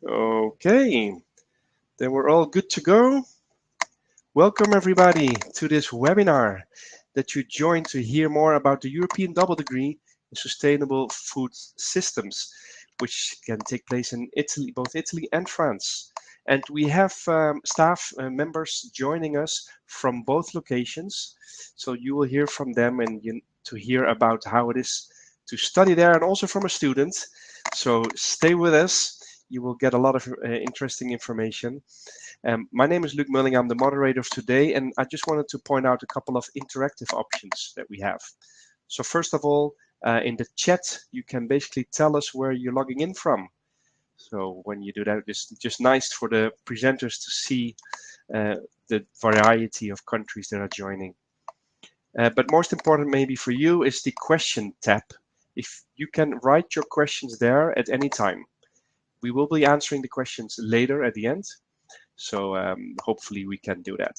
Okay, then we're all good to go. Welcome everybody to this webinar that you joined to hear more about the European double degree in sustainable food systems, which can take place in Italy, both Italy and France. And we have staff members joining us from both locations. So you will hear from them and to hear about how it is to study there and also from a student. So stay with us. You will get a lot of interesting information. My name is Luc Mulling. I'm the moderator of today, and I just wanted to point out a couple of interactive options that we have. So first of all, in the chat, you can basically tell us where you're logging in from. So when you do that, it's just nice for the presenters to see the variety of countries that are joining. But most important maybe for you is the question tab. If you can write your questions there at any time. We will be answering the questions later at the end. So hopefully we can do that.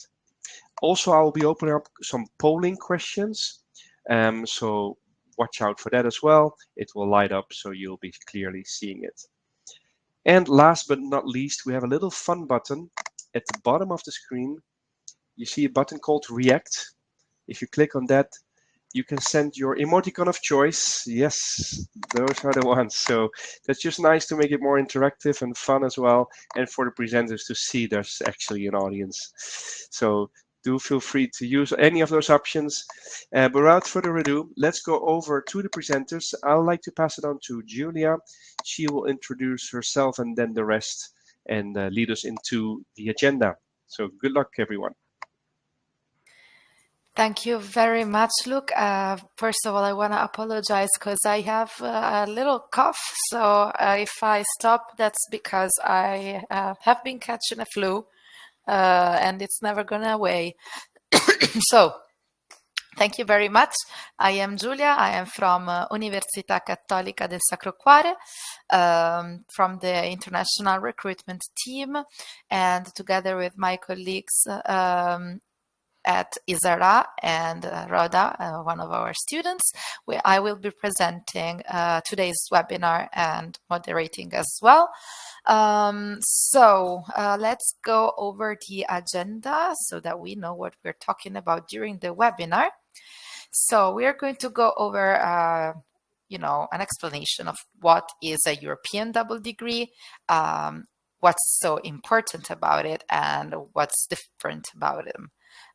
Also, I will be opening up some polling questions. So watch out for that as well. It will light up so you'll be clearly seeing it. And last but not least, we have a little fun button at the bottom of the screen. You see a button called React. If you click on that, you can send your emoticon of choice. Yes, those are the ones. So that's just nice to make it more interactive and fun as well, and for the presenters to see there's actually an audience. So do feel free to use any of those options. But without further ado, let's go over to the presenters. I'd like to pass it on to Julia. She will introduce herself and then the rest and lead us into the agenda. So good luck, everyone. Thank you very much, Luke. First of all, I want to apologize because I have a little cough. So if I stop, that's because I have been catching a flu and it's never gone away. So thank you very much. I am Giulia. I am from Università Cattolica del Sacro Cuore, from the international recruitment team, and together with my colleagues at ISARA and Rhoda, one of our students, I will be presenting today's webinar and moderating as well. So let's go over the agenda so that we know what we're talking about during the webinar. So we are going to go over an explanation of what is a European double degree, what's so important about it, and what's different about it.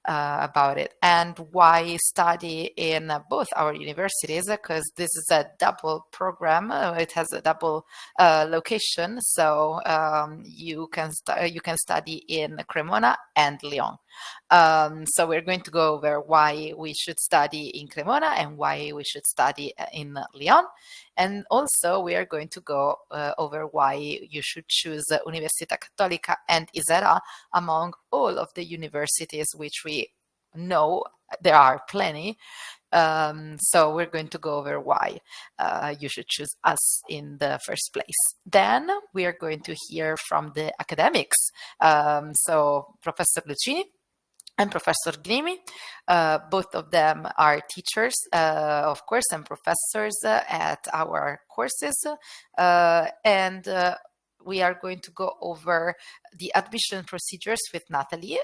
And why study in both our universities, because this is a double program. It has a double location, so you can study in Cremona and Lyon. So we're going to go over why we should study in Cremona and why we should study in Lyon. And also we are going to go over why you should choose Università Cattolica and ISARA among all of the universities, which we know there are plenty. So we're going to go over why you should choose us in the first place. Then we are going to hear from the academics. So Professor Lucini and Professor Grimi. Both of them are teachers, of course, and professors at our courses. And we are going to go over the admission procedures with Natalie.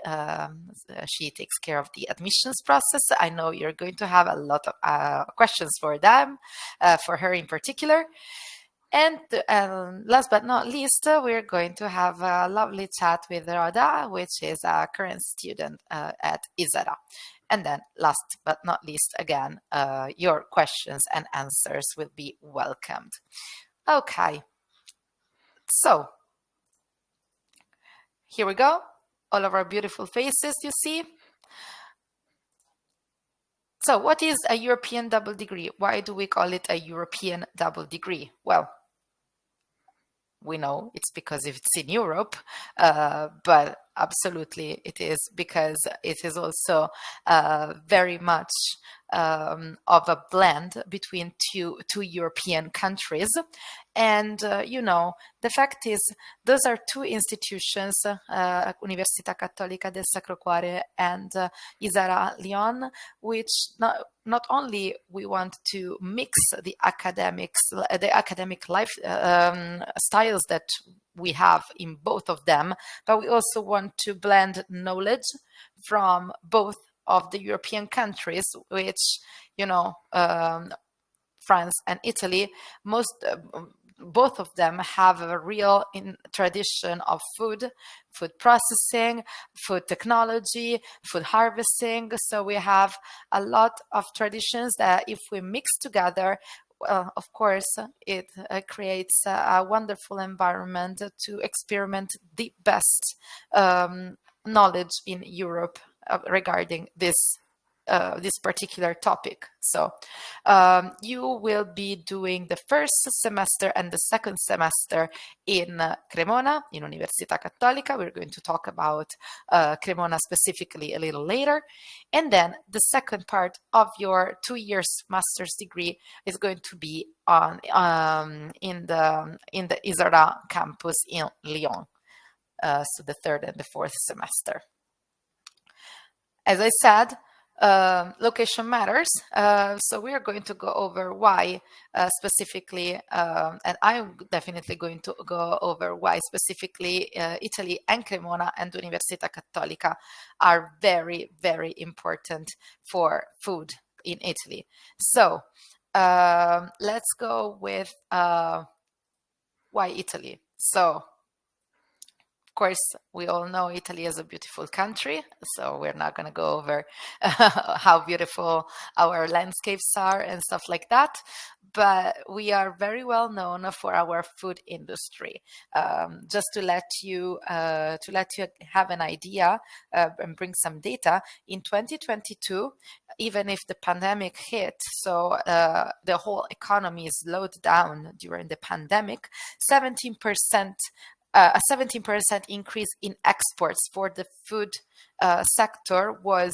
She takes care of the admissions process. I know you're going to have a lot of questions for them, for her in particular. And last but not least, we're going to have a lovely chat with Rhoda, which is a current student at ISARA. And then last but not least, again, your questions and answers will be welcomed. Okay. So here we go. All of our beautiful faces you see. So what is a European double degree? Why do we call it a European double degree? Well, we know it's because it's in Europe, but absolutely it is because it is also very much of a blend between two European countries. And, the fact is, those are two institutions, Università Cattolica del Sacro Cuore and ISARA Lyon, which not only we want to mix the academic life styles that we have in both of them, but we also want to blend knowledge from both of the European countries, which, France and Italy, both of them have a real tradition of food processing, food technology, food harvesting. So we have a lot of traditions that if we mix together, well, of course, it creates a wonderful environment to experiment the best knowledge in Europe regarding this particular topic. So you will be doing the first semester and the second semester in Cremona, in Università Cattolica. We're going to talk about Cremona specifically a little later. And then the second part of your 2 years master's degree is going to be on in the Isera campus in Lyon. So the third and the fourth semester. As I said, location matters. So we are going to go over why specifically, and I'm definitely going to go over why specifically Italy and Cremona and Università Cattolica are very, very important for food in Italy. So let's go with why Italy. So of course, we all know Italy is a beautiful country, so we're not going to go over how beautiful our landscapes are and stuff like that. But we are very well known for our food industry. Just to let you have an idea and bring some data, in 2022, even if the pandemic hit, so the whole economy slowed down during the pandemic, 17%. A 17% increase in exports for the food sector was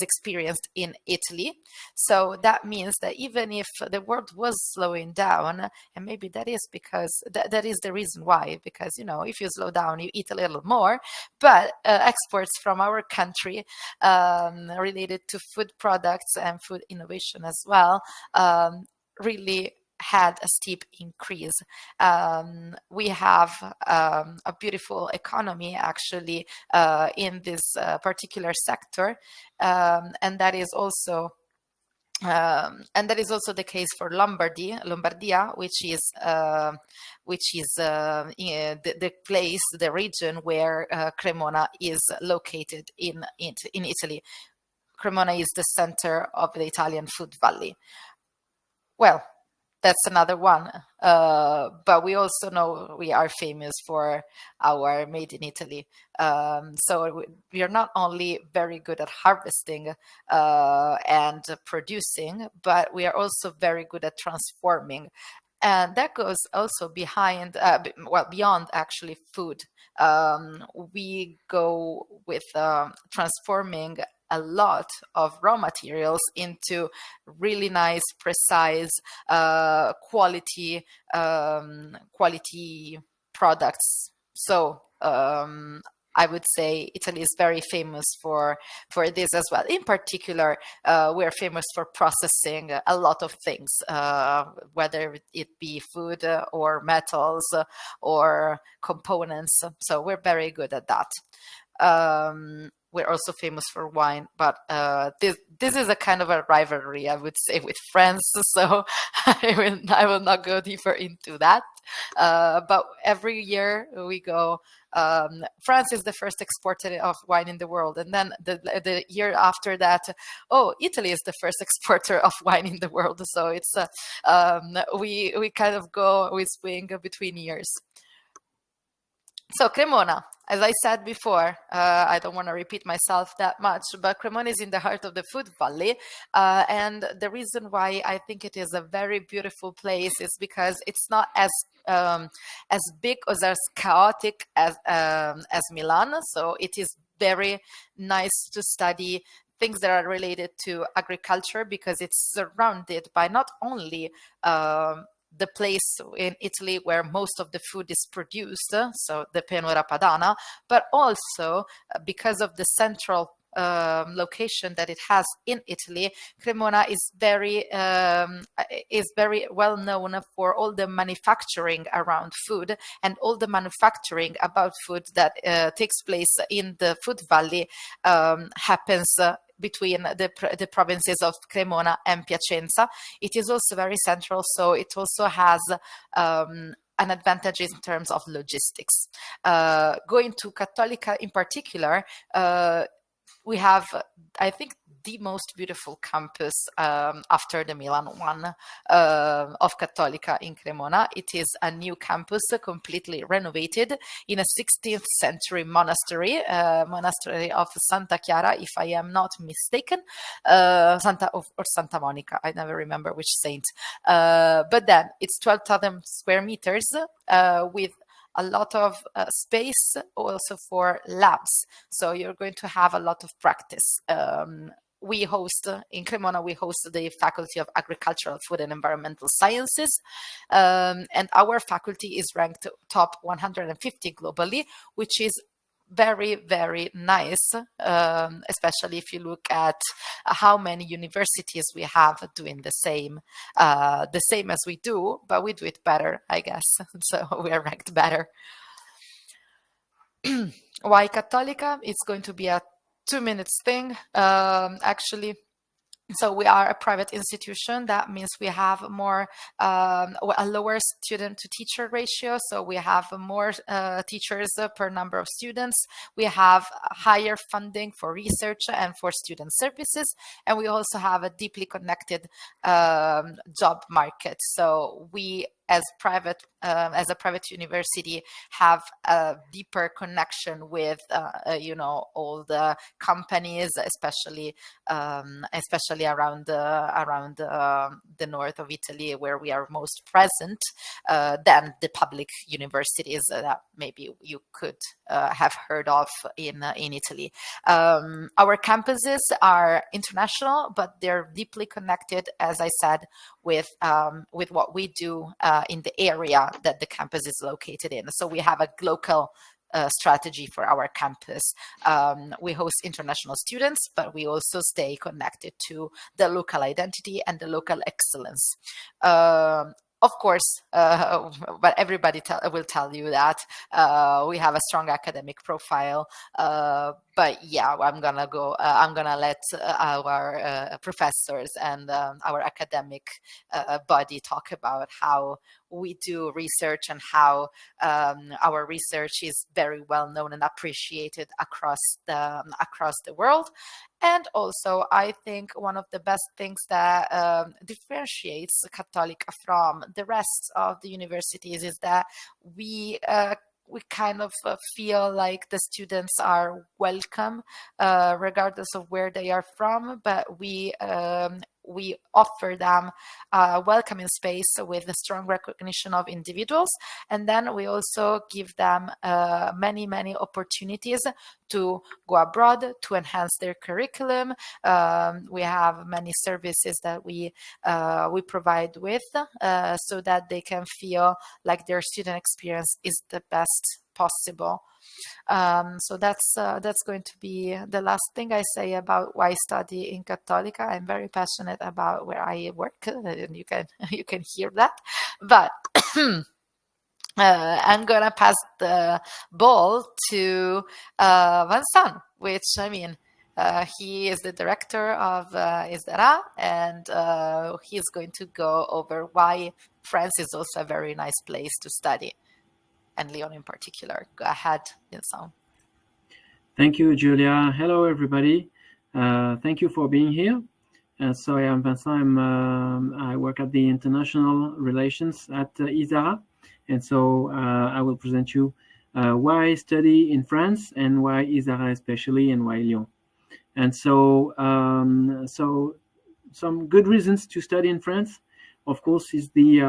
experienced in Italy. So that means that even if the world was slowing down, and maybe that is because that is the reason why, because if you slow down, you eat a little more. But exports from our country related to food products and food innovation as well really had a steep increase. We have a beautiful economy actually in this particular sector, and that is also the case for Lombardia, which is the place, the region where Cremona is located in Italy. Cremona is the center of the Italian food valley. Well, that's another one. But we also know we are famous for our made in Italy. So we are not only very good at harvesting and producing, but we are also very good at transforming. And that goes also beyond actually food. We go with transforming a lot of raw materials into really nice, precise, quality products. So I would say Italy is very famous for this as well. In particular, we're famous for processing a lot of things, whether it be food or metals or components. So we're very good at that. We're also famous for wine, but this is a kind of a rivalry, I would say, with France. So I will not go deeper into that. But every year we go. France is the first exporter of wine in the world, and then the year after that, Italy is the first exporter of wine in the world. So it's we kind of we swing between years. So Cremona, as I said before, I don't want to repeat myself that much, but Cremona is in the heart of the food valley. And the reason why I think it is a very beautiful place is because it's not as big or as chaotic as Milan. So it is very nice to study things that are related to agriculture because it's surrounded by not only the place in Italy where most of the food is produced, so the Pianura Padana, but also because of the central location that it has in Italy, Cremona is very well known for all the manufacturing around food, and all the manufacturing about food that takes place in the Food Valley happens between the provinces of Cremona and Piacenza. It is also very central, so it also has an advantage in terms of logistics. Going to Cattolica in particular, we have, I think, the most beautiful campus after the Milan one of Cattolica in Cremona. It is a new campus, completely renovated in a 16th century monastery of Santa Chiara, if I am not mistaken, Santa Monica. I never remember which saint. But then it's 12,000 square meters with a lot of space also for labs. So you're going to have a lot of practice. We host in Cremona, we host the Faculty of Agricultural, Food and Environmental Sciences. And our faculty is ranked top 150 globally, which is very, very nice, especially if you look at how many universities we have doing the same as we do, but we do it better, I guess. So we are ranked better. Why Cattolica? It's going to be a 2 minutes thing, actually. So we are a private institution. That means we have more a lower student to teacher ratio. So we have more teachers per number of students. We have higher funding for research and for student services, and we also have a deeply connected job market. So we, as a private university, have a deeper connection with all the companies, especially around the north of Italy, where we are most present, than the public universities that maybe you could have heard of in Italy. Our campuses are international, but they're deeply connected, as I said, with what we do in the area that the campus is located in. So we have a local strategy for our campus. We host international students, but we also stay connected to the local identity and the local excellence. Of course, but everybody will tell you that we have a strong academic profile. But yeah, I'm gonna let our professors and our academic body talk about how we do research and how our research is very well known and appreciated across the world. And also, I think one of the best things that differentiates Cattolica from the rest of the universities is that we kind of feel like the students are welcome, regardless of where they are from, but we offer them a welcoming space with a strong recognition of individuals. And then we also give them many, many opportunities to go abroad, to enhance their curriculum. We have many services that we provide with, so that they can feel like their student experience is the best possible. So that's going to be the last thing I say about why study in Cattolica. I'm very passionate about where I work, and you can hear that. But I'm gonna pass the ball to Vincent, which he is the director of ISDERA, and he's going to go over why France is also a very nice place to study, and Lyon in particular. Go ahead, Vincent. Thank you, Julia. Hello, everybody. Thank you for being here. So I am Vincent. I work at the International Relations at ISDERA. And so I will present you why study in France and why ISDERA especially, and why Lyon. And so some good reasons to study in France, of course, is the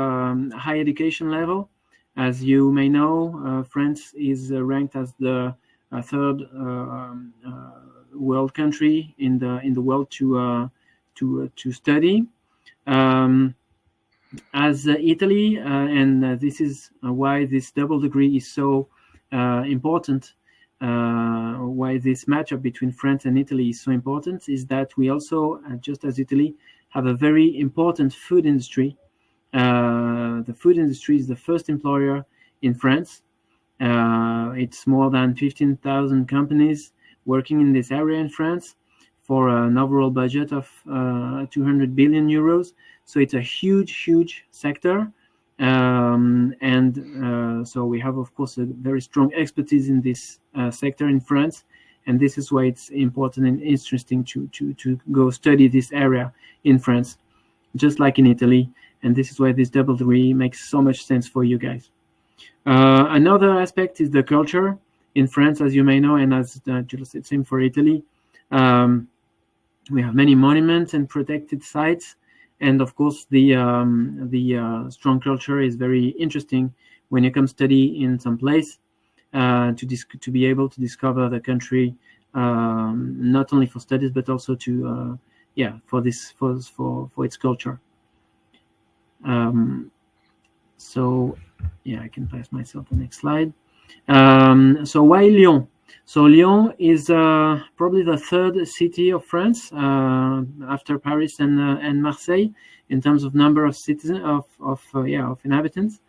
high education level. As you may know, France is ranked as the third world country in the world to study. As Italy, and this is why this double degree is so important. why this matchup between France and Italy is so important is that we also, just as Italy, have a very important food industry. The food industry is the first employer in France. It's more than 15,000 companies working in this area in France for an overall budget of 200 billion euros. So it's a huge sector. So we have, of course, a very strong expertise in this sector in France. And this is why it's important and interesting to go study this area in France, just like in Italy. And this is why this double degree makes so much sense for you guys. Another aspect is the culture in France, as you may know, and as Jules said, same for Italy. We have many monuments and protected sites, and of course, the strong culture is very interesting when you come study in some place to be able to discover the country, not only for studies but also to for its culture. So I can pass myself the next slide. So why Lyon? So Lyon is probably the third city of France after Paris and Marseille in terms of number of citizens of inhabitants.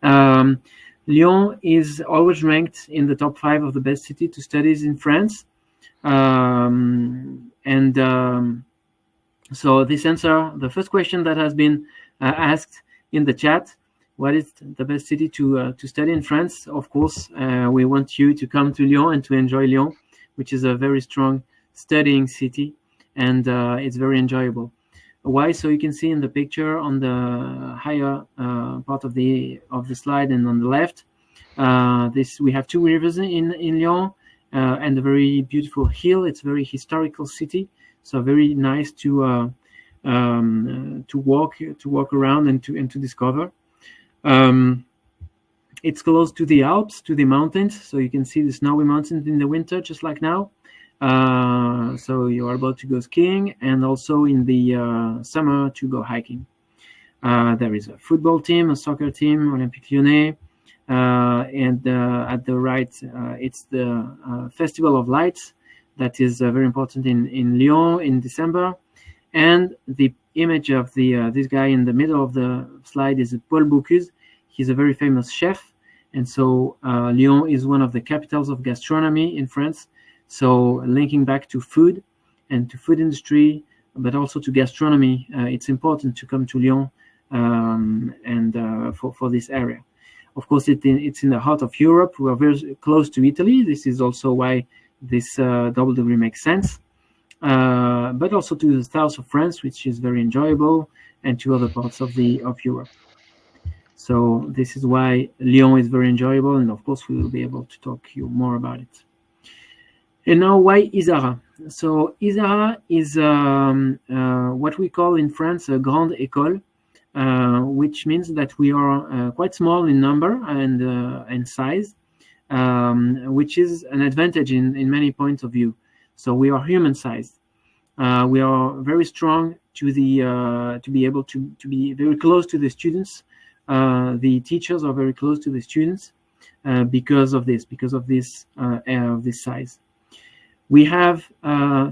Lyon is always ranked in the top 5 of the best city to study in France. So this answer, the first question that has been asked in the chat, what is the best city to study in France? Of course, we want you to come to Lyon and to enjoy Lyon, which is a very strong studying city, and it's very enjoyable. Why? So you can see in the picture on the higher part of the slide and on the left, we have 2 rivers in Lyon and a very beautiful hill. It's a very historical city, so very nice to walk around and to discover. It's close to the Alps, to the mountains, so you can see the snowy mountains in the winter, just like now. So you are about to go skiing, and also in the summer to go hiking. There is a football team, a soccer team, Olympique Lyonnais, and at the right, it's the Festival of Lights that is very important in Lyon in December. And the image of this guy in the middle of the slide is Paul Bocuse. He's a very famous chef, and so Lyon is one of the capitals of gastronomy in France. So linking back to food and to food industry, but also to gastronomy, it's important to come to Lyon for this area. Of course, it's in the heart of Europe. We are very close to Italy. This is also why this double degree makes sense. But also to the south of France, which is very enjoyable, and to other parts of Europe. So this is why Lyon is very enjoyable, and of course we will be able to talk to you more about it. And now, why ISARA? So ISARA is what we call in France a grande école, which means that we are quite small in number and size, which is an advantage in many points of view. So we are human-sized. We are very strong to be able to be very close to the students. The teachers are very close to the students because of this size. We have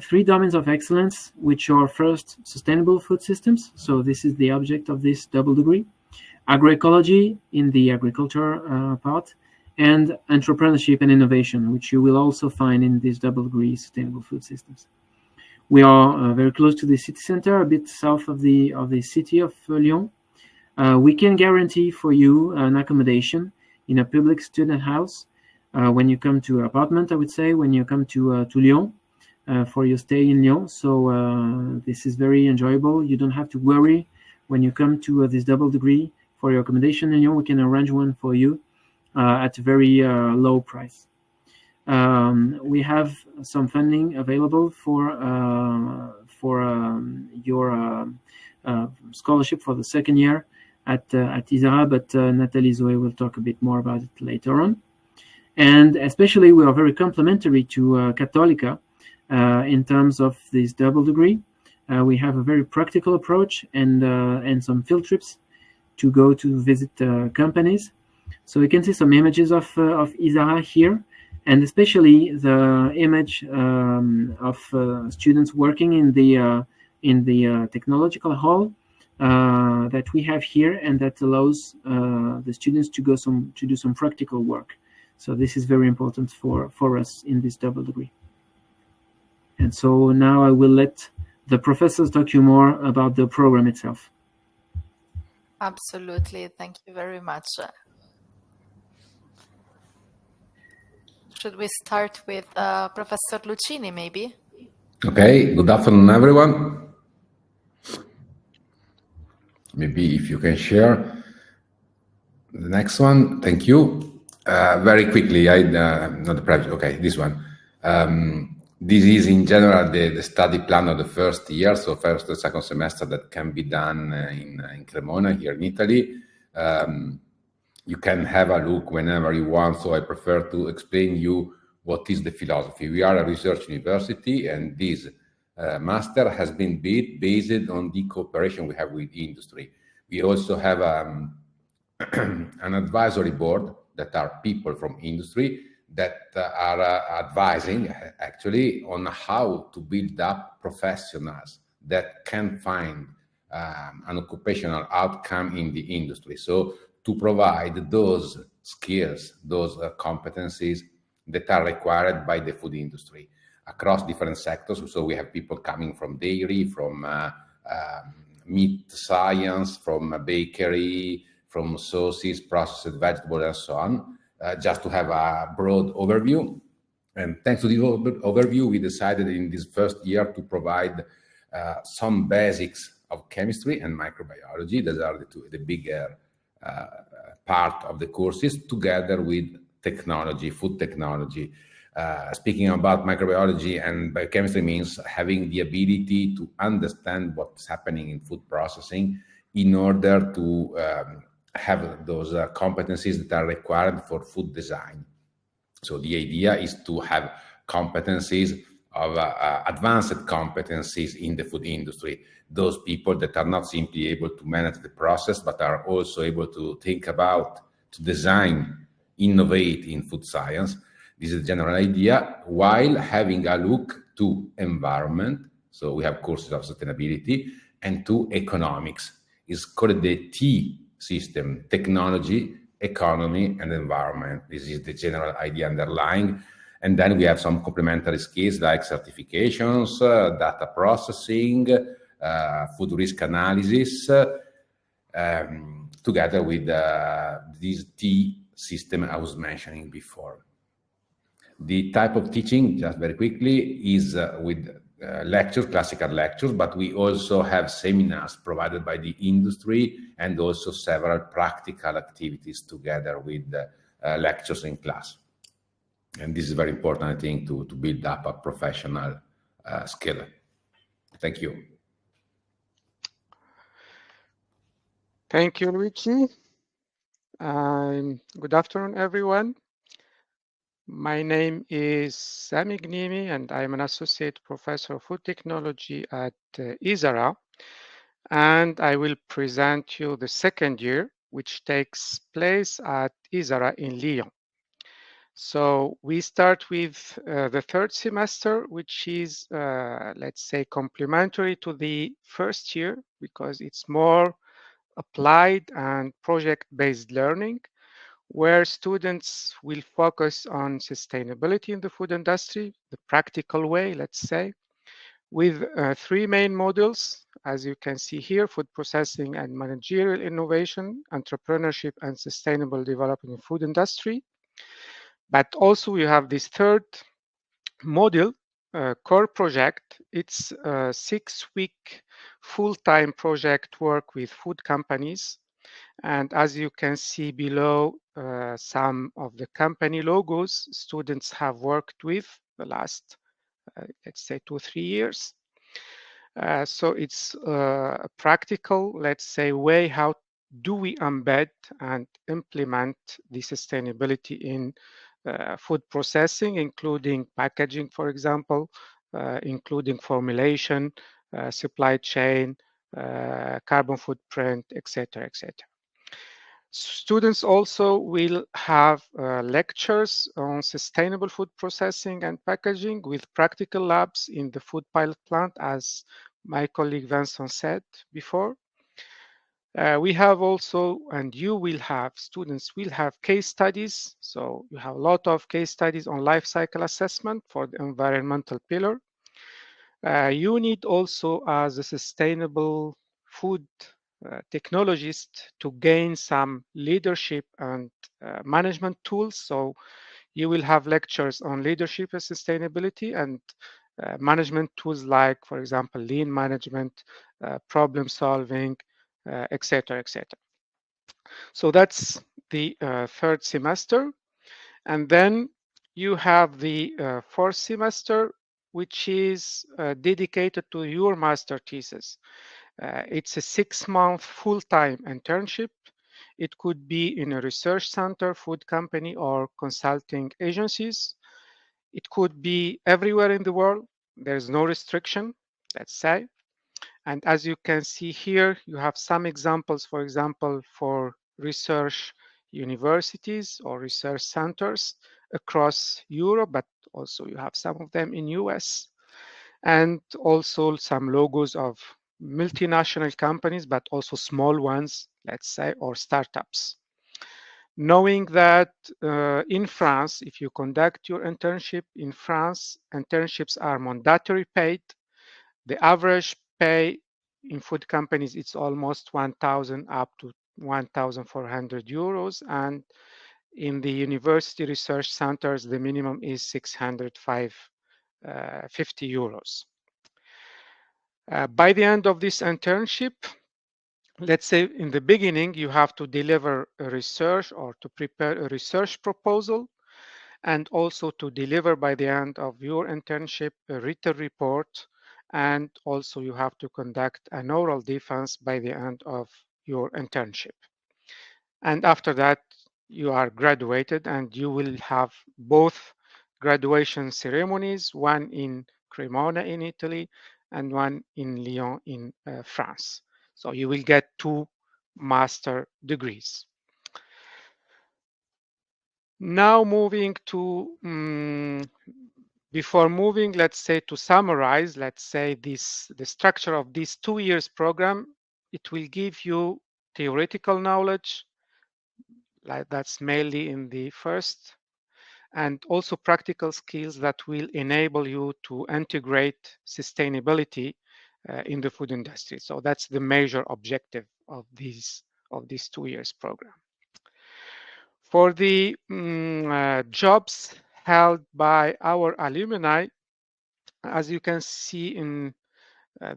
3 domains of excellence, which are first sustainable food systems. So this is the object of this double degree. Agroecology in the agriculture part, and entrepreneurship and innovation, which you will also find in this double degree sustainable food systems. We are very close to the city center, a bit south of the city of Lyon. We can guarantee for you an accommodation in a public student house when you come to apartment, I would say, when you come to Lyon for your stay in Lyon. So this is very enjoyable. You don't have to worry when you come to this double degree for your accommodation in Lyon. We can arrange one for you at a very low price. We have some funding available for your scholarship for the second year at ISARA, but Nathalie Zoe will talk a bit more about it later on. And especially, we are very complementary to Cattolica in terms of this double degree. We have a very practical approach and some field trips to go to visit companies. So you can see some images of ISARA here. and especially the image of students working in the technological hall that we have here, and that allows the students to do some practical work. So this is very important for us in this double degree. And so now I will let the professors talk to you more about the program itself. Absolutely. Thank you very much. Should we start with Professor Lucini, maybe? Okay, good afternoon, everyone. Maybe if you can share the next one. Thank you. Very quickly, not the private, okay, this one. This is in general the study plan of the first year, so first and second semester that can be done in Cremona here in Italy. You can have a look whenever you want, so I prefer to explain you what is the philosophy. We are a research university, and this master has been built based on the cooperation we have with industry. We also have an advisory board that are people from industry that are advising actually on how to build up professionals that can find an occupational outcome in the industry. So to provide those skills, those competencies that are required by the food industry across different sectors. So we have people coming from dairy, from meat science, from bakery, from sauces, processed vegetables, and so on, just to have a broad overview. And thanks to the overview, we decided in this first year to provide some basics of chemistry and microbiology. Those are the bigger part of the courses, together with technology, food technology. Speaking about microbiology and biochemistry means having the ability to understand what's happening in food processing in order to have those competencies that are required for food design. So the idea is to have competencies of advanced competencies in the food industry. Those people that are not simply able to manage the process, but are also able to think about, to design, innovate in food science. This is the general idea, while having a look to environment. So we have courses of sustainability, and to economics. It's called the T system: technology, economy, and environment. This is the general idea underlying. And then we have some complementary skills like certifications, data processing, food risk analysis, together with this T system I was mentioning before. The type of teaching, just very quickly, is with lectures, classical lectures, but we also have seminars provided by the industry, and also several practical activities together with lectures in class. And this is very important, I think, to build up a professional skill. Thank you. Thank you, Luigi. Good afternoon, everyone. My name is Sami Gnimi, and I'm an associate professor of food technology at ISARA. And I will present you the second year, which takes place at ISARA in Lyon. So we start with the third semester, which is, let's say, complementary to the first year, because it's more applied and project-based learning, where students will focus on sustainability in the food industry, the practical way, let's say, with three main modules, as you can see here: food processing and managerial innovation, entrepreneurship, and sustainable development in food industry. But also we have this third module, core project. It's a 6-week full-time project work with food companies. And as you can see below, some of the company logos students have worked with the last, let's say, 2-3 years. So it's a practical, let's say, way how do we embed and implement the sustainability in food processing, including packaging, for example, including formulation, supply chain, carbon footprint, etc., etc. Students also will have lectures on sustainable food processing and packaging with practical labs in the food pilot plant, as my colleague Vincent said before. We have also, and you will have, students will have case studies. So you have a lot of case studies on life cycle assessment for the environmental pillar. You need also, as a sustainable food technologist, to gain some leadership and management tools. So you will have lectures on leadership and sustainability and management tools like, for example, lean management, problem solving, etc., etc. So that's the third semester. And then you have the fourth semester, which is dedicated to your master thesis. It's a 6-month full-time internship. It could be in a research center, food company, or consulting agencies. It could be everywhere in the world. There's no restriction, let's say. And as you can see here, you have some examples, for example, for research universities or research centers across Europe, but also you have some of them in US, and also some logos of multinational companies, but also small ones, let's say, or startups. Knowing that in France, if you conduct your internship in France, internships are mandatory paid. The average pay in food companies, it's almost 1,000 up to 1,400 euros. And in the university research centers, the minimum is 650 euros. By the end of this internship, let's say in the beginning, you have to deliver a research or to prepare a research proposal, and also to deliver by the end of your internship a written report. And also you have to conduct an oral defense by the end of your internship. And after that, you are graduated, and you will have both graduation ceremonies, one in Cremona in Italy and one in Lyon in France. So you will get 2 master degrees. Now moving to, before moving, let's say, to summarize, let's say the structure of this 2 years program, it will give you theoretical knowledge, like that's mainly in the first, and also practical skills that will enable you to integrate sustainability in the food industry. So that's the major objective of this 2 years program. For the jobs held by our alumni, as you can see in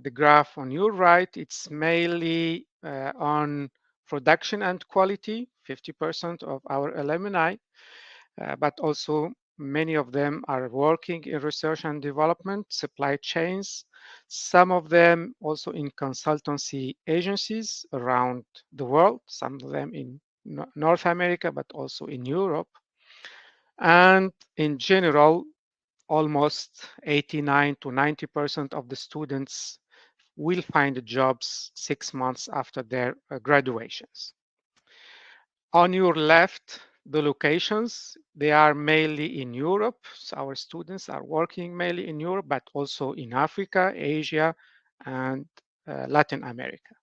the graph on your right, it's mainly on production and quality, 50% of our alumni, but also many of them are working in research and development, supply chains, some of them also in consultancy agencies around the world, some of them in North America, but also in Europe. And in general, almost 89 to 90% of the students will find jobs 6 months after their graduations. On your left, the locations, they are mainly in Europe. So our students are working mainly in Europe, but also in Africa, Asia, and Latin America.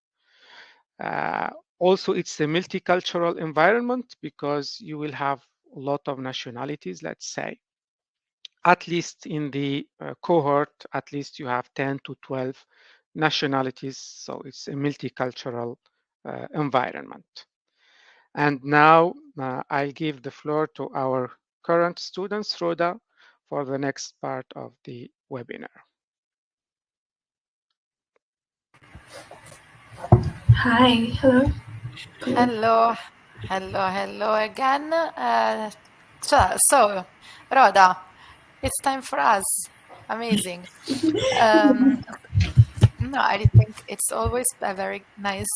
Also, it's a multicultural environment because you will have a lot of nationalities, let's say. At least in the cohort, at least you have 10 to 12 nationalities. So it's a multicultural environment. And now I'll give the floor to our current students, Rhoda, for the next part of the webinar. Hi, hello. Hello again. So, Rhoda, it's time for us. Amazing. No, I think it's always a very nice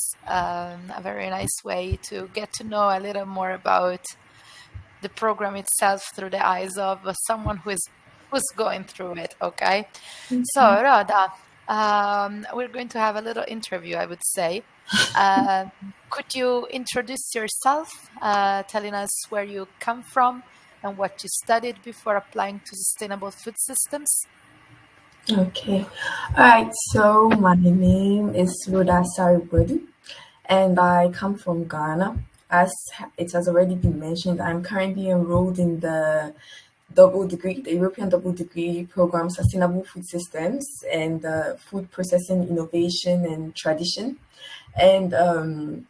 way to get to know a little more about the program itself through the eyes of someone who's going through it. Okay. So, Rhoda, we're going to have a little interview, I would say. Could you introduce yourself, telling us where you come from and what you studied before applying to sustainable food systems? Okay. All right. So my name is Rhoda Saribodi, and I come from Ghana. As it has already been mentioned, I'm currently enrolled in the European double degree program, Sustainable Food Systems and Food Processing Innovation and Tradition. And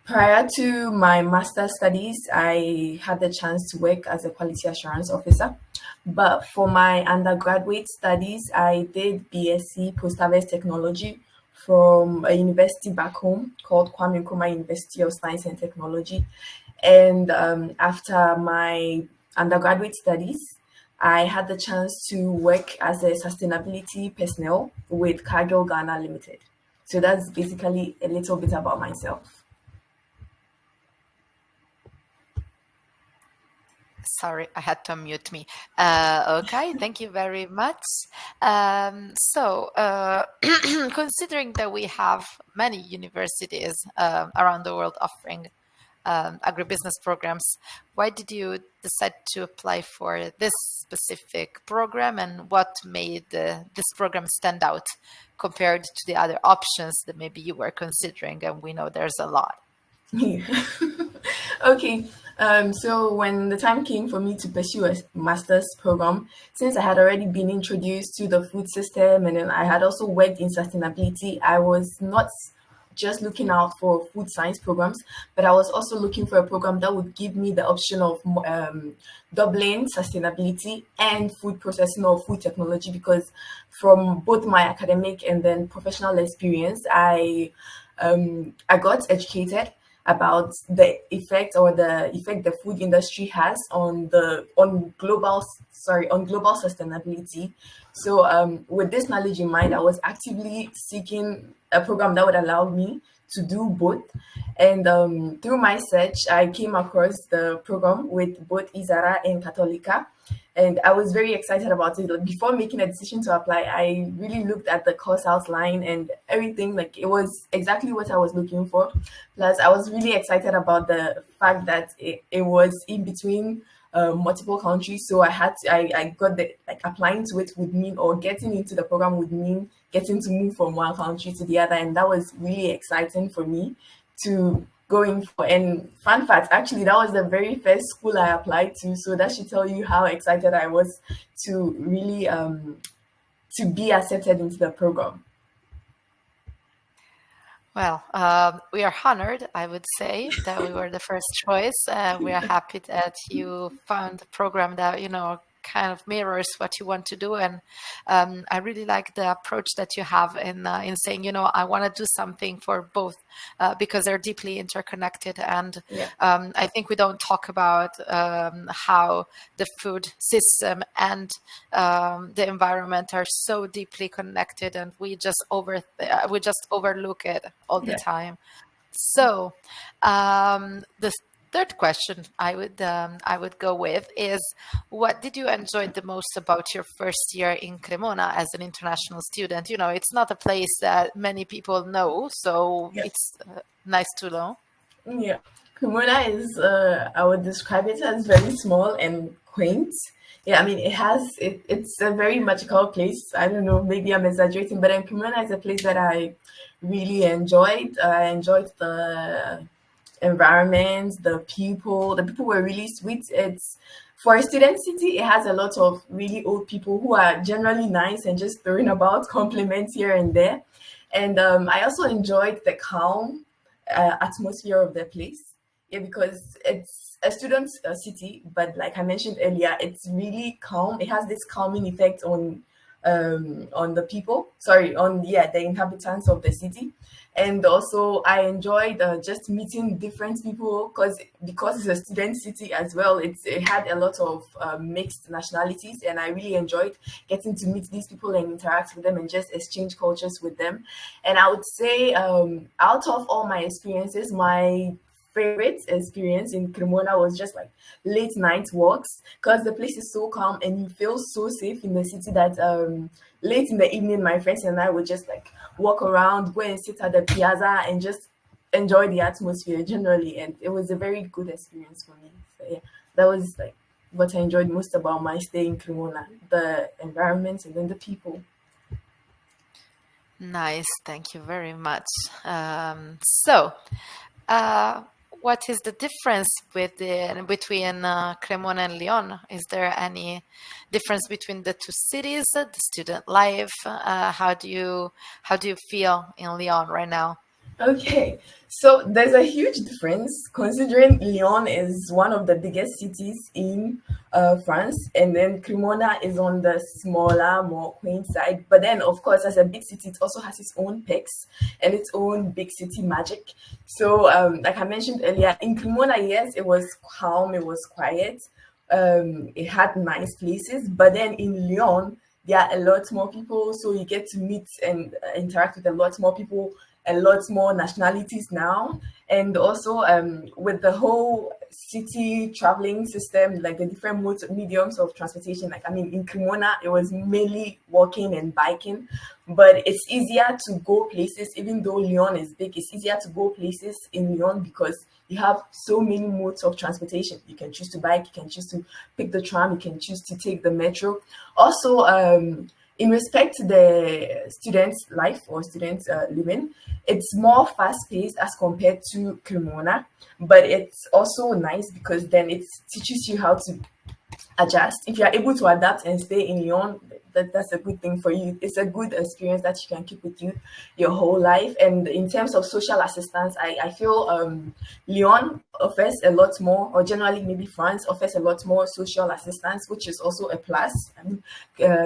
prior to my master's studies, I had the chance to work as a quality assurance officer. But for my undergraduate studies, I did BSc Post-Harvest Technology from a university back home called Kwame Nkrumah University of Science and Technology. And after my undergraduate studies, I had the chance to work as a sustainability personnel with Cargill Ghana Limited. So that's basically a little bit about myself. Sorry, I had to unmute me. Okay, thank you very much. Considering that we have many universities around the world offering agribusiness programs, why did you decide to apply for this specific program, and what made this program stand out compared to the other options that maybe you were considering? And we know there's a lot. Yeah. Okay. So when the time came for me to pursue a master's program, since I had already been introduced to the food system and then I had also worked in sustainability, I was not just looking out for food science programs, but I was also looking for a program that would give me the option of doubling sustainability and food processing or food technology, because from both my academic and then professional experience, I got educated about the effect the food industry has on global sustainability. So with this knowledge in mind, I was actively seeking a program that would allow me to do both. And through my search, I came across the program with both Izara and Católica. And I was very excited about it. Like, before making a decision to apply, I really looked at the course outline and everything. Like, it was exactly what I was looking for. Plus, I was really excited about the fact that it was in between multiple countries. So I got the, like, applying to it would mean, or getting into the program would mean getting to move from one country to the other. And that was really exciting for me to going for. And fun fact, actually, that was the very first school I applied to. So that should tell you how excited I was to really to be accepted into the program. Well, we are honored, I would say, that we were the first choice. We are happy that you found a program that, kind of mirrors what you want to do. And I really like the approach that you have in saying, I want to do something for both because they're deeply interconnected. And I think we don't talk about how the food system and the environment are so deeply connected, and we just overlook it all the time. So the third question I would go with is, what did you enjoy the most about your first year in Cremona as an international student? It's not a place that many people know, so it's nice to know. Yeah, Cremona is I would describe it as very small and quaint. Yeah, I mean, it's a very magical place. I don't know, maybe I'm exaggerating, but Cremona is a place that I really enjoyed. I enjoyed the environment, the people were really sweet. It's, for a student city, it has a lot of really old people who are generally nice and just throwing about compliments here and there. And I also enjoyed the calm atmosphere of the place. Yeah, because it's a student city, but like I mentioned earlier, it's really calm. It has this calming effect on the people, the inhabitants of the city. And also I enjoyed just meeting different people, because it's a student city as well. It had a lot of mixed nationalities, and I really enjoyed getting to meet these people and interact with them and just exchange cultures with them. And I would say out of all my experiences, my favorite experience in Cremona was just like late night walks, because the place is so calm and you feel so safe in the city that late in the evening, my friends and I would just like walk around, go and sit at the piazza and just enjoy the atmosphere generally. And it was a very good experience for me. So yeah, that was like what I enjoyed most about my stay in Cremona, the environment and then the people. Nice, thank you very much. So, what is the difference between Cremona and Lyon? Is there any difference between the two cities, the student life? How do you feel in Lyon right now? Okay, so there's a huge difference considering Lyon is one of the biggest cities in France, and then Cremona is on the smaller, more quaint side. But then, of course, as a big city, it also has its own perks and its own big city magic. So, like I mentioned earlier, in Cremona, yes, it was calm, it was quiet, it had nice places. But then in Lyon, there are a lot more people, so you get to meet and interact with a lot more people, a lot more nationalities now. And also with the whole city traveling system, like the different mediums of transportation, like I mean in Cremona it was mainly walking and biking, but it's easier to go places. Even though Lyon is big, it's easier to go places in Lyon because you have so many modes of transportation. You can choose to bike, you can choose to pick the tram, you can choose to take the metro. Also, in respect to the students' life or students' living, it's more fast-paced as compared to Cremona, but it's also nice because then it teaches you how to adjust. If you're able to adapt and stay in Lyon, that's a good thing for you. It's a good experience that you can keep with you your whole life. And in terms of social assistance, I feel Lyon offers a lot more, or generally maybe France offers a lot more social assistance, which is also a plus. I mean,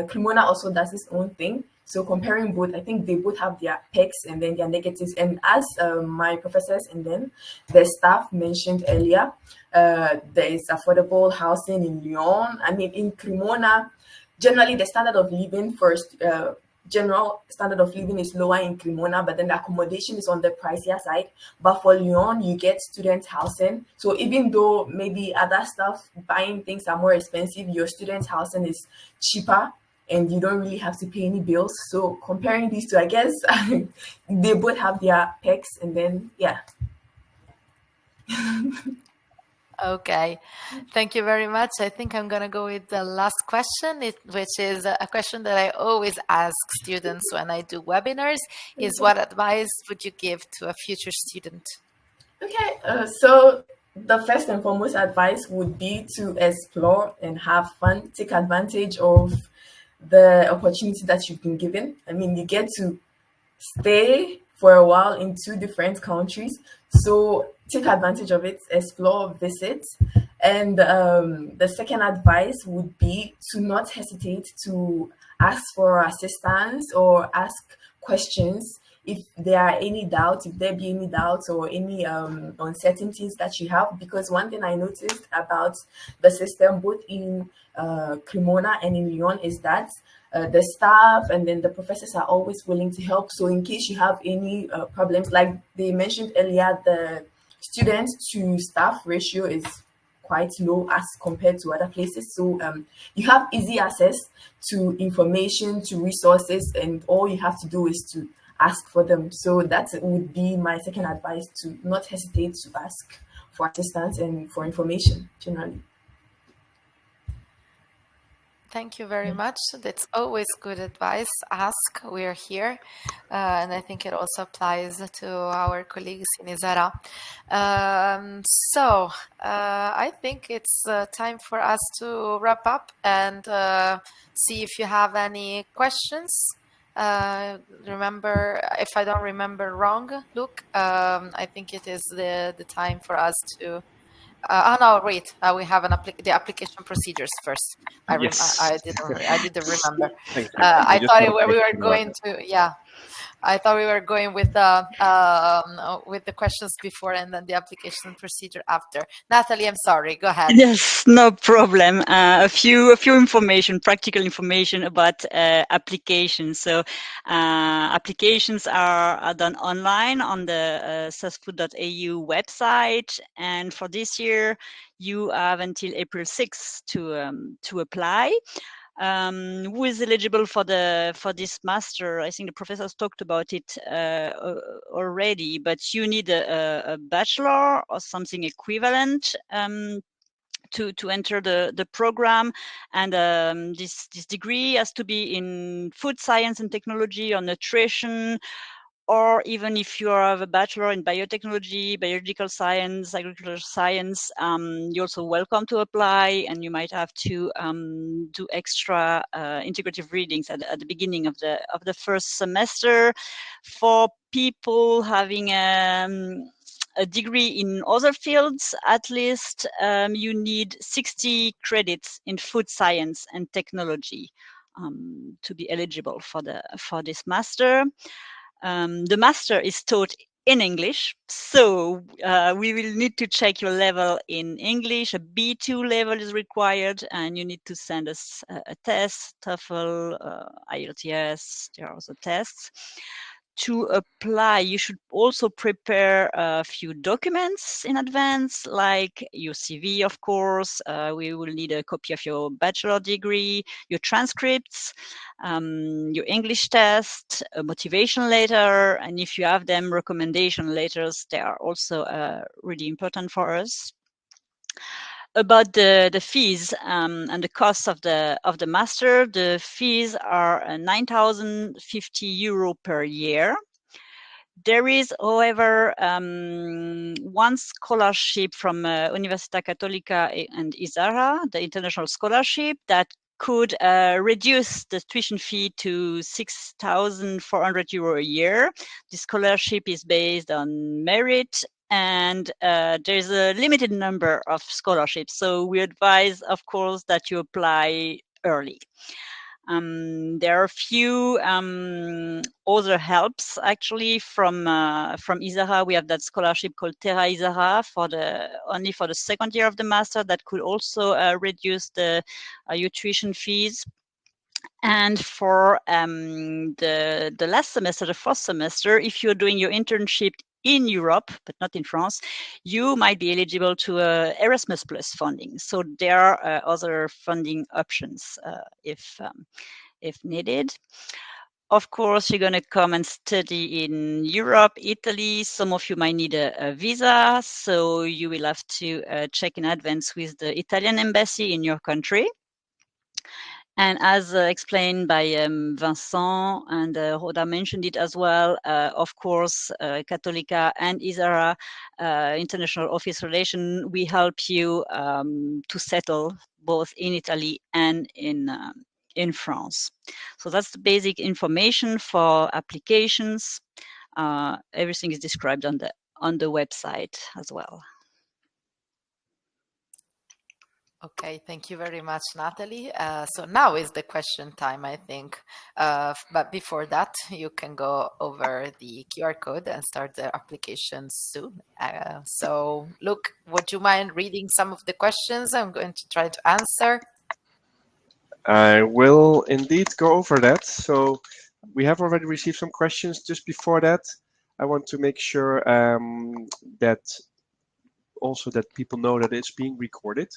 Cremona also does its own thing. So comparing both, I think they both have their perks and then their negatives. And as my professors and then the staff mentioned earlier, there is affordable housing in Lyon. I mean, in Cremona, generally the standard of living general standard of living is lower in Cremona, but then the accommodation is on the pricier side. But for Lyon, you get student housing. So even though maybe other stuff, buying things are more expensive, your student housing is cheaper and you don't really have to pay any bills. So comparing these two, I guess they both have their perks and then, yeah. Okay, thank you very much. I think I'm going to go with the last question, which is a question that I always ask students when I do webinars, is what advice would you give to a future student? Okay, so the first and foremost advice would be to explore and have fun, take advantage of the opportunity that you've been given. I mean, you get to stay for a while in 2 different countries. So take advantage of it, explore, visit. And the second advice would be to not hesitate to ask for assistance or ask questions if there are any doubts, if there be any doubts or any uncertainties that you have. Because one thing I noticed about the system, both in Cremona and in Lyon, is that the staff and then the professors are always willing to help. So in case you have any problems, like they mentioned earlier, the student to staff ratio is quite low as compared to other places. So you have easy access to information, to resources, and all you have to do is to ask for them. So that would be my second advice, to not hesitate to ask for assistance and for information generally. Thank you very much. That's always good advice. Ask, we're here. And I think it also applies to our colleagues in Izara. So I think it's time for us to wrap up and see if you have any questions. Remember, if I don't remember wrong, Luke, I think it is the time for us to no, wait. We have the application procedures first. Yes. I didn't remember. Thank you. I thought we were going to, yeah. I thought we were going with the questions before and then the application procedure after. Natalie, I'm sorry. Go ahead. Yes, no problem. A few practical information about applications. So applications are done online on the sasfood.au website, and for this year you have until April 6th to apply. Who is eligible for this master? I think the professors talked about it already, but you need a bachelor or something equivalent to enter the program, and this degree has to be in food science and technology or nutrition, or even if you have a bachelor in biotechnology, biological science, agricultural science, you're also welcome to apply, and you might have to do extra integrative readings at the beginning of the first semester. For people having a degree in other fields, at least you need 60 credits in food science and technology to be eligible for this master. The master is taught in English, so we will need to check your level in English. A B2 level is required, and you need to send us a test, TOEFL, IELTS. There are also tests. To apply, you should also prepare a few documents in advance, like your CV, of course. We will need a copy of your bachelor degree, your transcripts, your English test, a motivation letter, and if you have them, recommendation letters. They are also really important for us. About the fees and the cost of the master, the fees are €9,050 per year. There is, however, one scholarship from Università Cattolica and Izarra, the international scholarship, that could reduce the tuition fee to €6,400 a year. The scholarship is based on merit, and there's a limited number of scholarships. So we advise, of course, that you apply early. There are a few other helps actually from Izarra. We have that scholarship called Terra Izarra only for the second year of the master, that could also reduce your tuition fees. And for the last semester, the fourth semester, if you're doing your internship in Europe, but not in France, you might be eligible to Erasmus Plus funding. So there are other funding options if needed. Of course, you're going to come and study in Europe, Italy. Some of you might need a visa, so you will have to check in advance with the Italian embassy in your country. And as explained by Vincent, and Rhoda mentioned it as well, of course, Cattolica and Izarra International Office Relation, we help you to settle both in Italy and in France. So that's the basic information for applications. Everything is described on the website as well. Okay, thank you very much, Natalie. So now is the question time, I think. But before that, you can go over the QR code and start the application soon. So, Luke, would you mind reading some of the questions? I'm going to try to answer. I will indeed go over that. So we have already received some questions. Just before that, I want to make sure that people know that it's being recorded.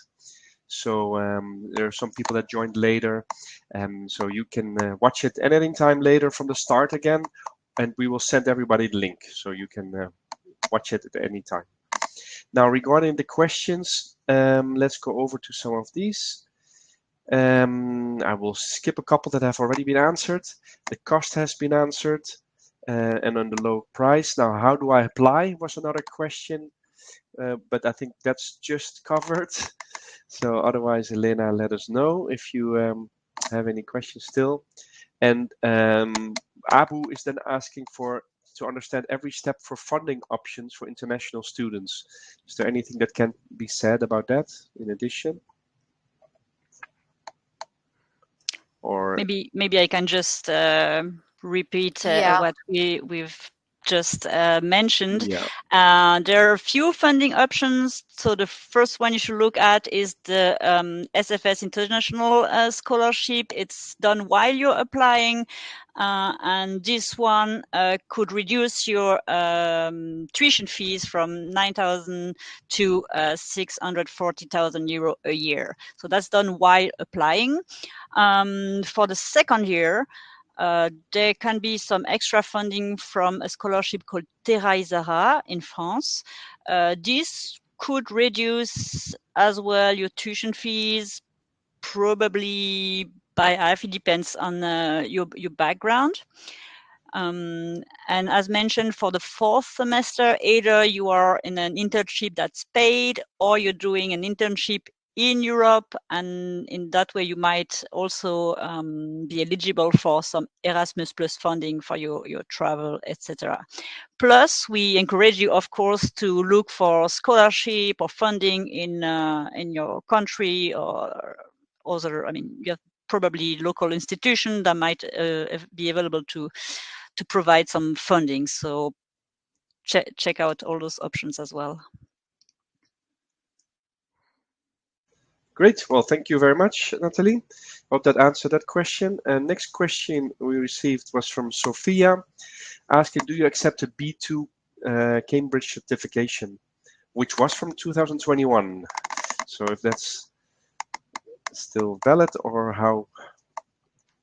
So there are some people that joined later, so you can watch it at any time later from the start again, and we will send everybody the link so you can watch it at any time. Now, regarding the questions, let's go over to some of these. I will skip a couple that have already been answered. The cost has been answered, and on the low price. Now, how do I apply was another question, but I think that's just covered. So otherwise, Elena, let us know if you have any questions still. And Abu is then asking to understand every step for funding options for international students. Is there anything that can be said about that in addition? Or maybe I can just repeat Yeah. what we've just mentioned. Yeah. There are a few funding options. So the first one you should look at is the SFS International Scholarship. It's done while you're applying, and this one could reduce your tuition fees from 9,000 to 640,000 euro a year. So that's done while applying. For the second year, there can be some extra funding from a scholarship called Terra Isara in France. This could reduce as well your tuition fees, probably by half. It depends on your background. And as mentioned, for the fourth semester, either you are in an internship that's paid or you're doing an internship in Europe, and in that way you might also be eligible for some Erasmus Plus funding for your travel, etc. Plus, we encourage you, of course, to look for scholarship or funding in your country or other. I mean, you have probably local institution that might be available to provide some funding. So check out all those options as well. Great. Well, thank you very much, Nathalie. Hope that answered that question. And next question we received was from Sophia, asking, do you accept a B2 Cambridge certification, which was from 2021? So if that's still valid, or how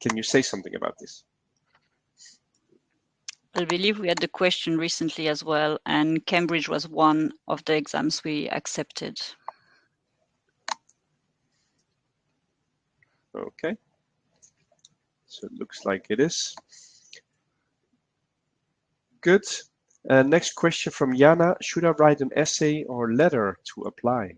can you say something about this? I believe we had the question recently as well, and Cambridge was one of the exams we accepted. Okay. So it looks like it is. Good. Next question from Jana. Should I write an essay or letter to apply?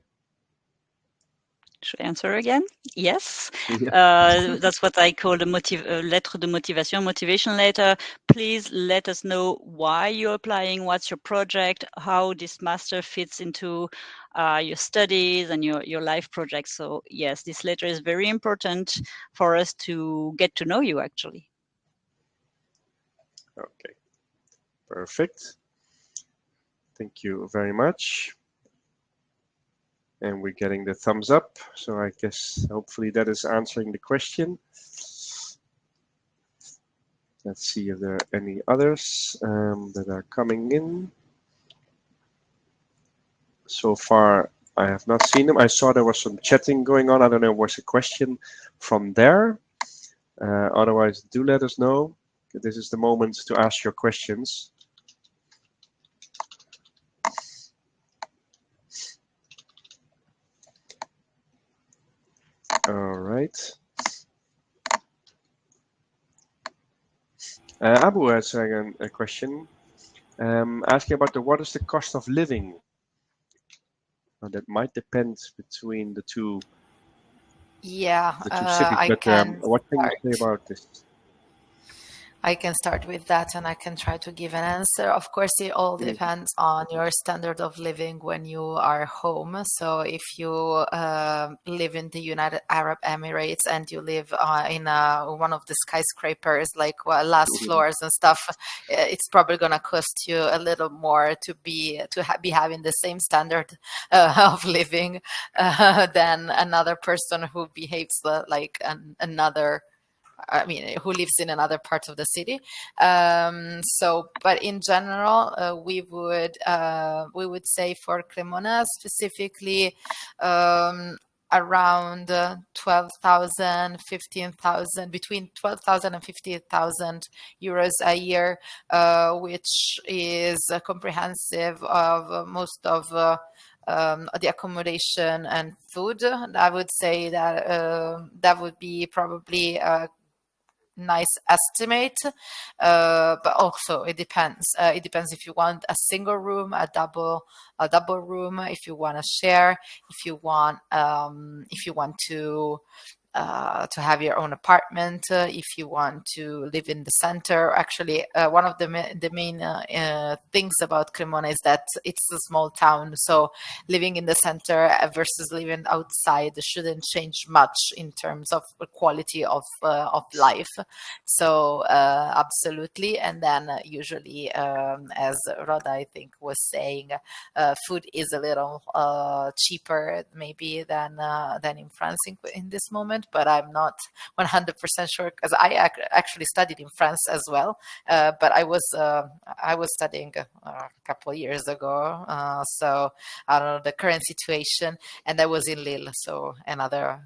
Should I answer again? Yes. Yeah. That's what I call the lettre de motivation, motivation letter. Please let us know why you're applying, what's your project, how this master fits into your studies and your life projects. So yes, this letter is very important for us to get to know you, actually. Okay. Perfect. Thank you very much. And we're getting the thumbs up. So I guess hopefully that is answering the question. Let's see if there are any others that are coming in. So far, I have not seen them. I saw there was some chatting going on. I don't know if there was a question from there. Otherwise, do let us know. This is the moment to ask your questions. All right. Abu has a question asking about what is the cost of living. That might depend between the two. Yeah, the two cities. I But can what can you start. say about this? I can start with that and I can try to give an answer. Of course, it all depends on your standard of living when you are home. So if you live in the United Arab Emirates and you live in one of the skyscrapers, like last floors and stuff, it's probably going to cost you a little more to be having the same standard of living than another person who behaves like another. I mean, who lives in another part of the city. But in general, we would say for Cremona specifically, around 12,000, 15,000, between 12,000 and 15,000 euros a year, which is comprehensive of most of the accommodation and food. I would say that that would be probably a nice estimate, but also it depends. It depends if you want a single room, a double room, if you want to share, if you want to to have your own apartment, if you want to live in the center. Actually, one of the main things about Cremona is that it's a small town, so living in the center versus living outside shouldn't change much in terms of the quality of life. So absolutely. And then usually, as Rhoda, I think, was saying, food is a little cheaper maybe than in France in this moment, but I'm not 100% sure, because I actually studied in France as well, but I was studying a couple of years ago, so I don't know the current situation, and I was in Lille, so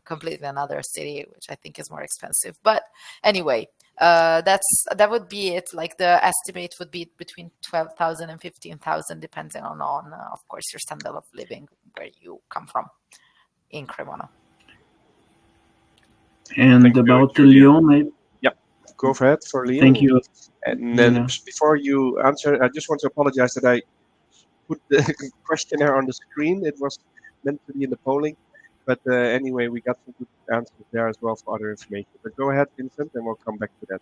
completely another city, which I think is more expensive. But anyway, that would be it. Like the estimate would be between 12,000 and 15,000, depending on of course your standard of living, where you come from in Cremona. And about Lyon, go ahead for Lyon. Thank you. And then before you answer, I just want to apologize that I put the questionnaire on the screen. It was meant to be in the polling, but anyway, we got some good answers there as well for other information. But go ahead, Vincent, and we'll come back to that.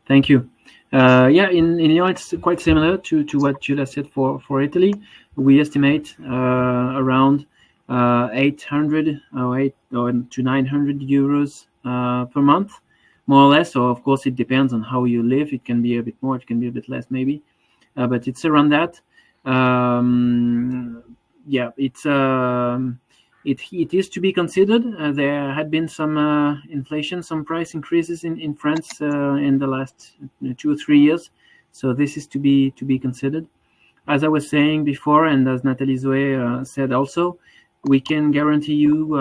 Thank you. In Lyon, it's quite similar to what Julia said for Italy. We estimate around 800 to 900 euros per month, more or less. So of course it depends on how you live. It can be a bit more, it can be a bit less maybe, but it's around that. It is to be considered. There had been some inflation, some price increases in France in the last 2 or 3 years. So this is to be considered. As I was saying before, and as Nathalie Zoe said also, we can guarantee you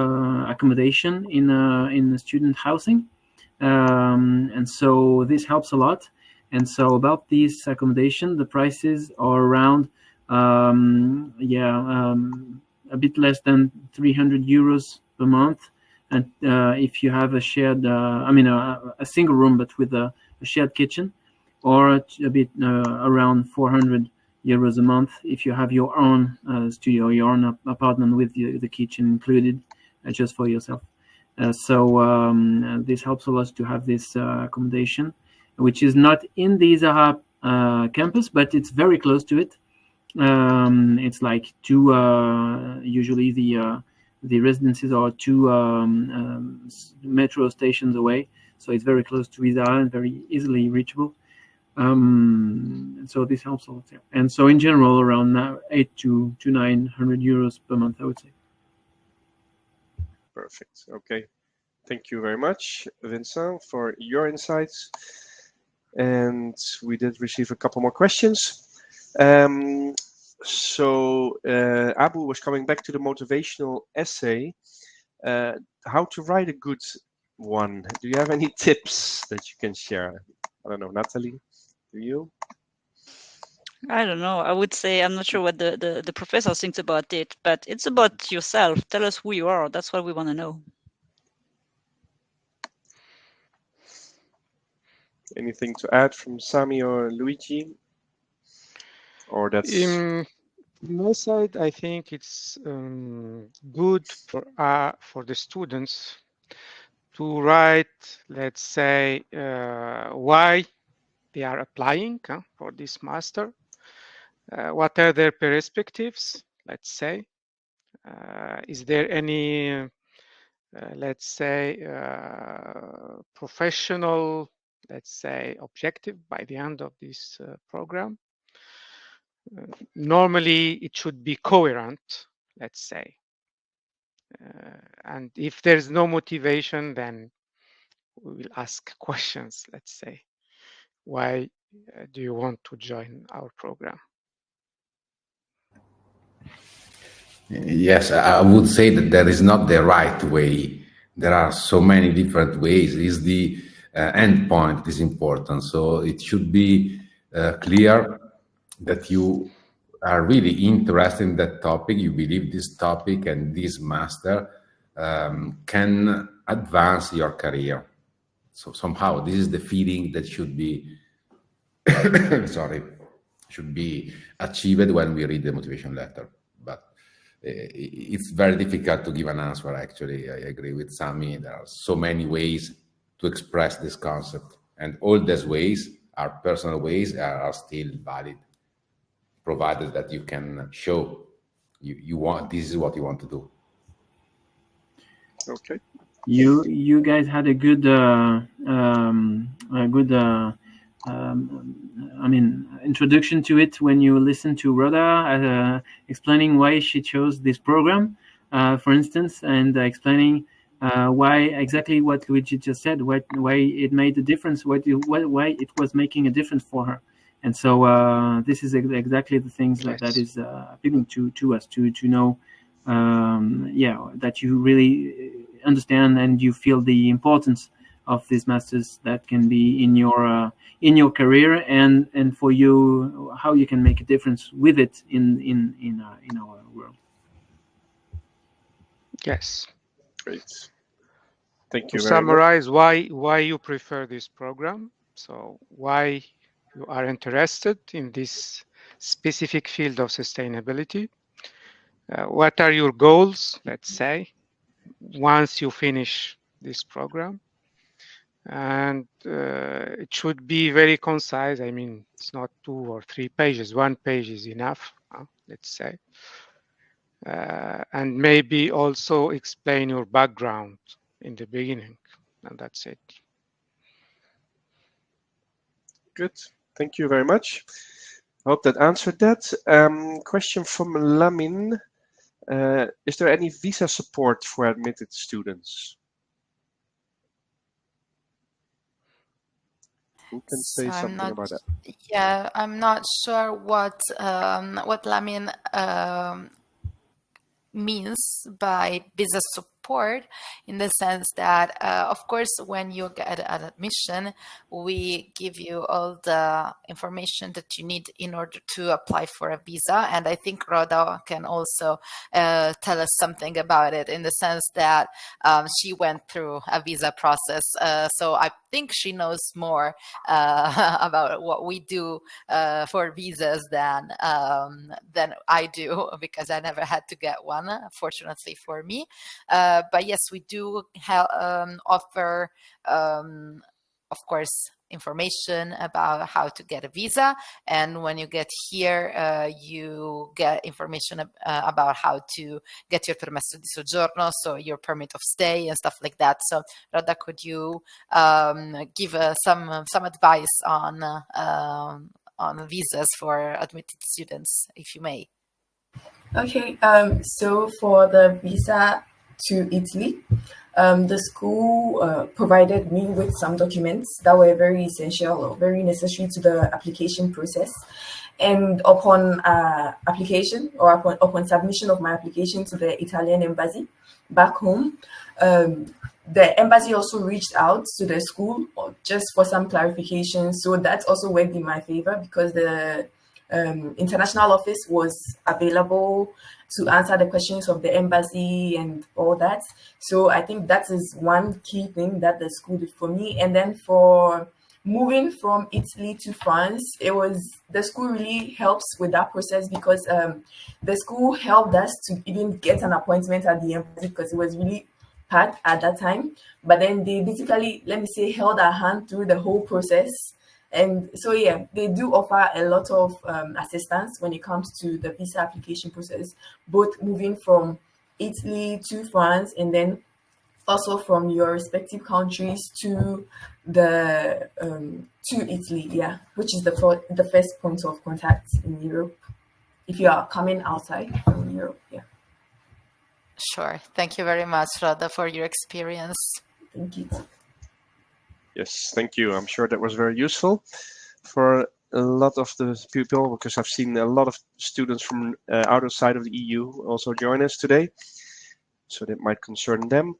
accommodation in the student housing, and so this helps a lot. And so about this accommodation, the prices are around a bit less than 300 euros per month. And if you have a shared, a single room but with a shared kitchen, or a bit around 400 euros a month if you have your own studio, your own apartment with the kitchen included, just for yourself. So this helps a lot to have this accommodation, which is not in the Isara campus, but it's very close to it. It's like two, usually the residences are 2 metro stations away, so it's very close to Isara and very easily reachable. So this helps a lot there. And so in general, around 800 to 900 euros per month, I would say. Perfect. Okay. Thank you very much, Vincent, for your insights. And we did receive a couple more questions. So Abu was coming back to the motivational essay. How to write a good one. Do you have any tips that you can share? I don't know, Nathalie, do you? I don't know. I would say I'm not sure what the professor thinks about it, but it's about yourself. Tell us who you are. That's what we want to know. Anything to add from Sami or Luigi? Or that's... On my side, I think it's good for the students to write, let's say, why they are applying for this master. What are their perspectives, let's say? Is there any, let's say, professional, let's say, objective by the end of this program? Normally, it should be coherent, let's say. And if there's no motivation, then we will ask questions, let's say. Why do you want to join our program? Yes, I would say that there is not the right way. There are so many different ways. Is the end point is important. So it should be clear that you are really interested in that topic. You believe this topic and this master can advance your career. So somehow this is the feeling that should be, should be achieved when we read the motivation letter. But it's very difficult to give an answer. Actually, I agree with Sami. There are so many ways to express this concept, and all these ways, our personal ways, are still valid, provided that you can show you want, this is what you want to do. Okay. You guys had a good introduction to it when you listened to Rhoda explaining why she chose this program, for instance, and explaining why exactly what Luigi just said, why it made a difference, why it was making a difference for her. And so this is exactly the things that is appealing to us, to know, that you really understand and you feel the importance of these masters that can be in your career, and for you, how you can make a difference with it in our world. Yes. Great. Thank you To very much. summarize why you prefer this program, so why you are interested in this specific field of sustainability, what are your goals, let's say, once you finish this program, and it should be very concise. I mean, it's not 2 or 3 pages, 1 page is enough, let's say, and maybe also explain your background in the beginning, and that's it. Good. Thank you very much. I hope that answered that. Question from Lamin. Is there any visa support for admitted students? Who can say something about that? Yeah, I'm not sure what Lamin means by visa support, in the sense that, of course, when you get an admission, we give you all the information that you need in order to apply for a visa. And I think Rhoda can also tell us something about it, in the sense that she went through a visa process. So I think she knows more about what we do for visas than I do, because I never had to get one, fortunately for me. But yes, we do offer, of course, information about how to get a visa. And when you get here, you get information about how to get your permesso di soggiorno, so your permit of stay and stuff like that. So Rhoda, could you give some advice on visas for admitted students, if you may? Okay, so for the visa to Italy, the school provided me with some documents that were very essential or very necessary to the application process. And upon application, or upon submission of my application to the Italian embassy back home, the embassy also reached out to the school just for some clarification. So that also worked in my favor, because the international office was available to answer the questions of the embassy and all that. So I think that is one key thing that the school did for me. And then for moving from Italy to France, the school really helps with that process, because the school helped us to even get an appointment at the embassy, because it was really packed at that time. But then they basically, let me say, held our hand through the whole process. And so, yeah, they do offer a lot of assistance when it comes to the visa application process, both moving from Italy to France, and then also from your respective countries to Italy, yeah, which is the first point of contact in Europe, if you are coming outside from Europe, yeah. Sure. Thank you very much, Rhoda, for your experience. Thank you. Yes, thank you. I'm sure that was very useful for a lot of the people, because I've seen a lot of students from outside of the EU also join us today. So that might concern them.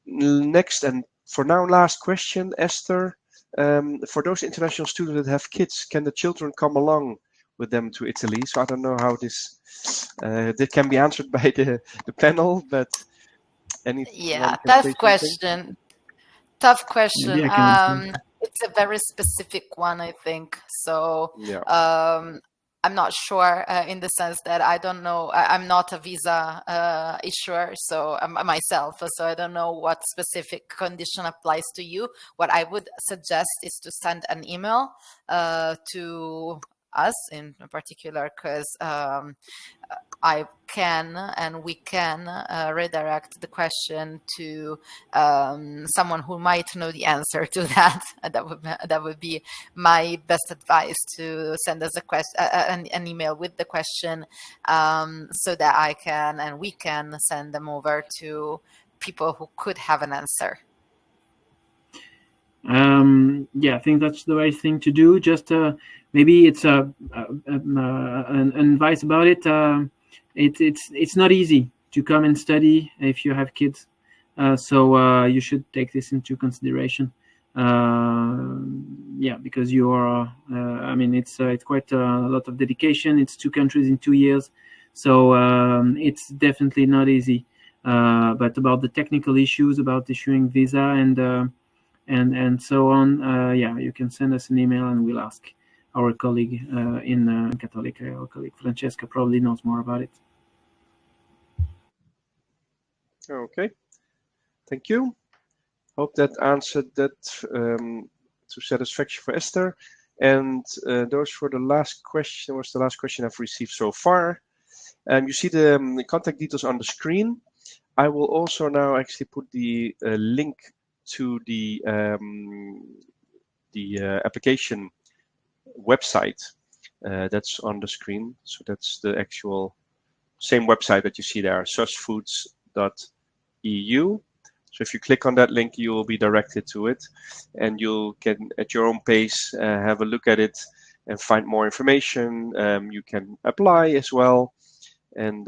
Next, and for now, last question, Esther. For those international students that have kids, can the children come along with them to Italy? So I don't know how this that can be answered by the panel, but tough question. Tough question. It's a very specific one, I think. So yeah. I'm not sure in the sense that I don't know. I'm not a visa issuer, so myself, so I don't know what specific condition applies to you. What I would suggest is to send an email to us in particular, because I can and we can redirect the question to someone who might know the answer to that. That would be my best advice, to send us an email with the question, so that I can and we can send them over to people who could have an answer. Yeah, I think that's the right thing to do. Just maybe it's an advice about it. It's not easy to come and study if you have kids, so you should take this into consideration. Yeah, because you are. I mean, it's quite a lot of dedication. It's 2 countries in 2 years, so it's definitely not easy. But about the technical issues about issuing visa and so on, yeah, you can send us an email and we'll ask our colleague in Cattolica. Our colleague Francesca probably knows more about it. Okay, thank you. Hope that answered that to satisfaction for Esther. And those were the last question. Was the last question I've received so far. You see the contact details on the screen. I will also now actually put the link to the application website that's on the screen. So that's the actual same website that you see there, susfoods.eu. So if you click on that link, you will be directed to it, and you can, at your own pace, have a look at it and find more information. You can apply as well, and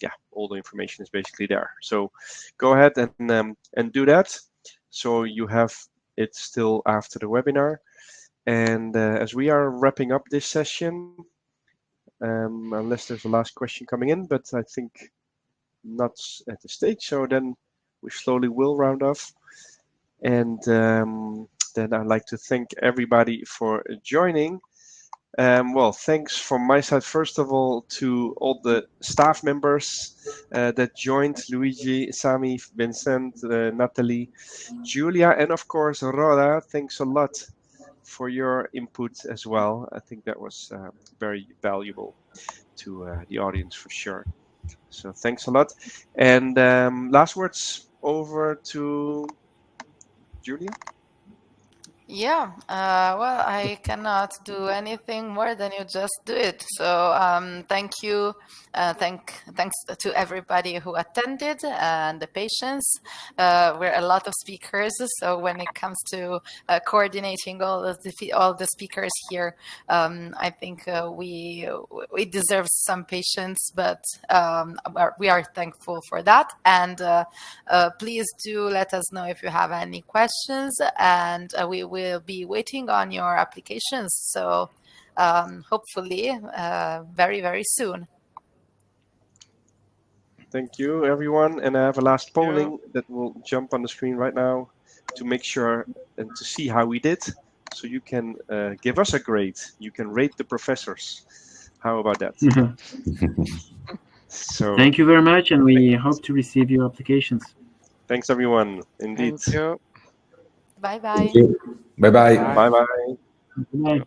yeah, all the information is basically there. So go ahead and do that. So you have it still after the webinar. And as we are wrapping up this session, unless there's a last question coming in, but I think not at this stage. So then we slowly will round off. And then I'd like to thank everybody for joining. Well, thanks from my side, first of all, to all the staff members that joined: Luigi, Sami, Vincent, Natalie, Julia, and of course, Roda. Thanks a lot for your input as well. I think that was very valuable to the audience for sure. So thanks a lot. And last words over to Julia. Yeah, well, I cannot do anything more than you just do it. So thank you. Thanks to everybody who attended and the patience. We're a lot of speakers, so when it comes to coordinating all the speakers here, I think we deserve some patience, but we are thankful for that. And please do let us know if you have any questions, and we will be waiting on your applications. So hopefully very, very soon. Thank you, everyone. And I have a last polling that will jump on the screen right now to make sure and to see how we did. So you can give us a grade. You can rate the professors. How about that? So thank you very much, and we hope to receive your applications. Thanks, everyone. Indeed. Thank you. Bye-bye. Bye-bye. Bye-bye. Bye.